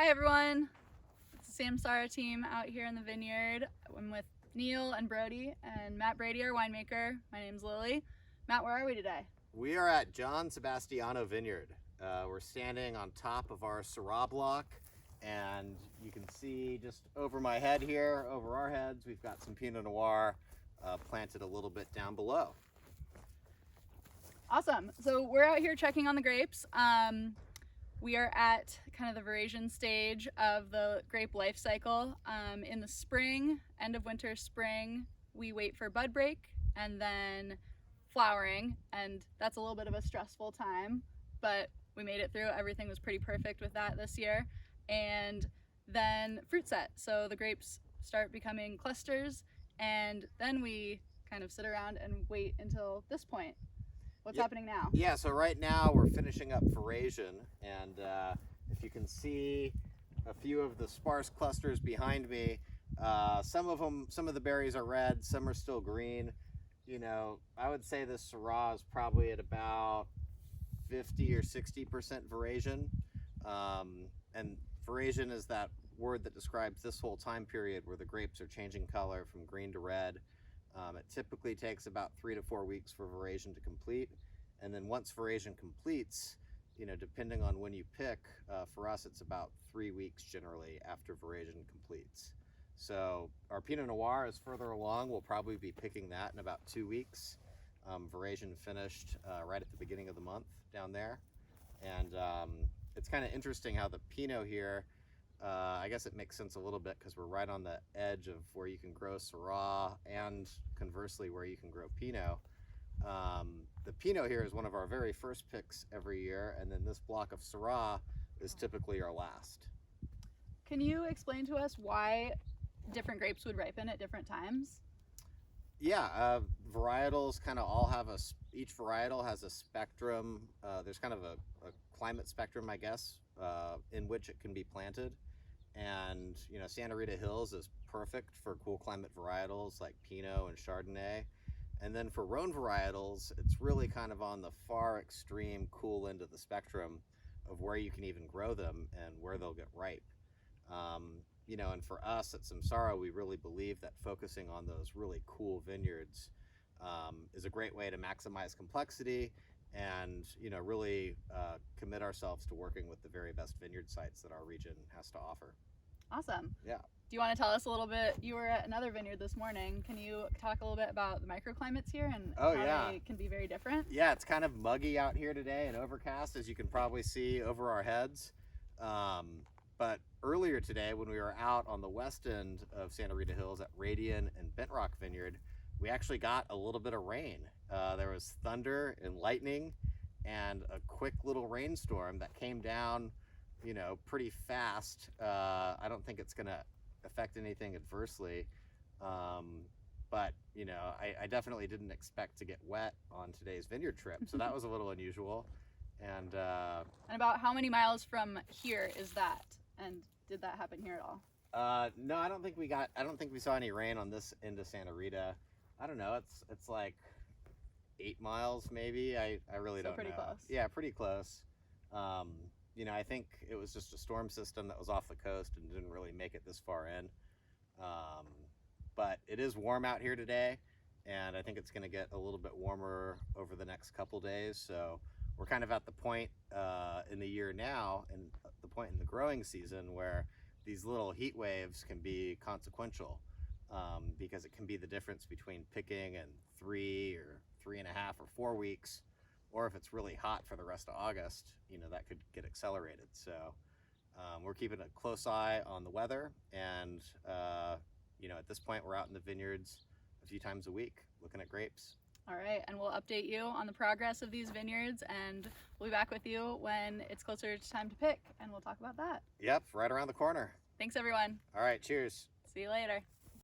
Hi everyone, it's the SAMsARA team out here in the vineyard. I'm with Neil and Brody and Matt Brady, our winemaker. My name's Lily. Matt, where are we today? We are at Sebastiano Vineyard. We're standing on top of our Syrah block, and you can see just over my head here, over our heads, we've got some Pinot Noir planted a little bit down below. Awesome. So we're out here checking on the grapes. We are at kind of the Verasion stage of the grape life cycle. In the spring, end of winter, spring, we wait for bud break and then flowering, and that's a little bit of a stressful time, but we made it through. Everything was pretty perfect with that this year. And then fruit set. So the grapes start becoming clusters, and then we kind of sit around and wait until this point. What's happening now? Yeah, so right now we're finishing up Verasion, and if you can see a few of the sparse clusters behind me, some of the berries are red, some are still green. You know, I would say this Syrah is probably at about 50 or 60% Verasion. And Verasion is that word that describes this whole time period where the grapes are changing color from green to red. It typically takes about 3 to 4 weeks for Verasion to complete. And then once Verasion completes, you know, depending on when you pick, for us it's about 3 weeks generally after Verasion completes. So our Pinot Noir is further along. We'll probably be picking that in about 2 weeks. Verasion finished right at the beginning of the month down there. And it's kind of interesting how the Pinot here, I guess it makes sense a little bit because we're right on the edge of where you can grow Syrah and conversely where you can grow Pinot. The Pinot here is one of our very first picks every year, and then this block of Syrah is typically our last. Can you explain to us why different grapes would ripen at different times? Yeah, varietals kind of all have each varietal has a spectrum. There's kind of a climate spectrum, I guess, in which it can be planted. And, you know, Santa Rita Hills is perfect for cool climate varietals like Pinot and Chardonnay. And then for Rhone varietals, it's really kind of on the far extreme cool end of the spectrum of where you can even grow them and where they'll get ripe. You know, and for us at SAMsARA, we really believe that focusing on those really cool vineyards is a great way to maximize complexity and, you know, really commit ourselves to working with the very best vineyard sites that our region has to offer. Awesome. Yeah. Do you want to tell us a little bit? You were at another vineyard this morning. Can you talk a little bit about the microclimates here and how they can be very different? Yeah, it's kind of muggy out here today and overcast, as you can probably see over our heads. But earlier today, when we were out on the west end of Santa Rita Hills at Radian and Bent Rock Vineyard, we actually got a little bit of rain. There was thunder and lightning and a quick little rainstorm that came down, you know, pretty fast. I don't think it's gonna affect anything adversely. But, you know, I definitely didn't expect to get wet on today's vineyard trip. So that was a little unusual. And about how many miles from here is that? And did that happen here at all? No, I don't think we saw any rain on this end of Santa Rita. I don't know. It's like 8 miles maybe. I really don't know. Pretty close. Yeah, pretty close. You know, I think it was just a storm system that was off the coast and didn't really make it this far in. But it is warm out here today, and I think it's going to get a little bit warmer over the next couple days. So we're kind of at the point in the year now, and the point in the growing season where these little heat waves can be consequential, because it can be the difference between picking in 3 or 3.5 or 4 weeks, or if it's really hot for the rest of August, you know, that could get accelerated. So we're keeping a close eye on the weather, and you know, at this point we're out in the vineyards a few times a week looking at grapes. All right, and we'll update you on the progress of these vineyards, and we'll be back with you when it's closer to time to pick, and we'll talk about that. Yep, right around the corner. Thanks everyone. All right, cheers. See you later.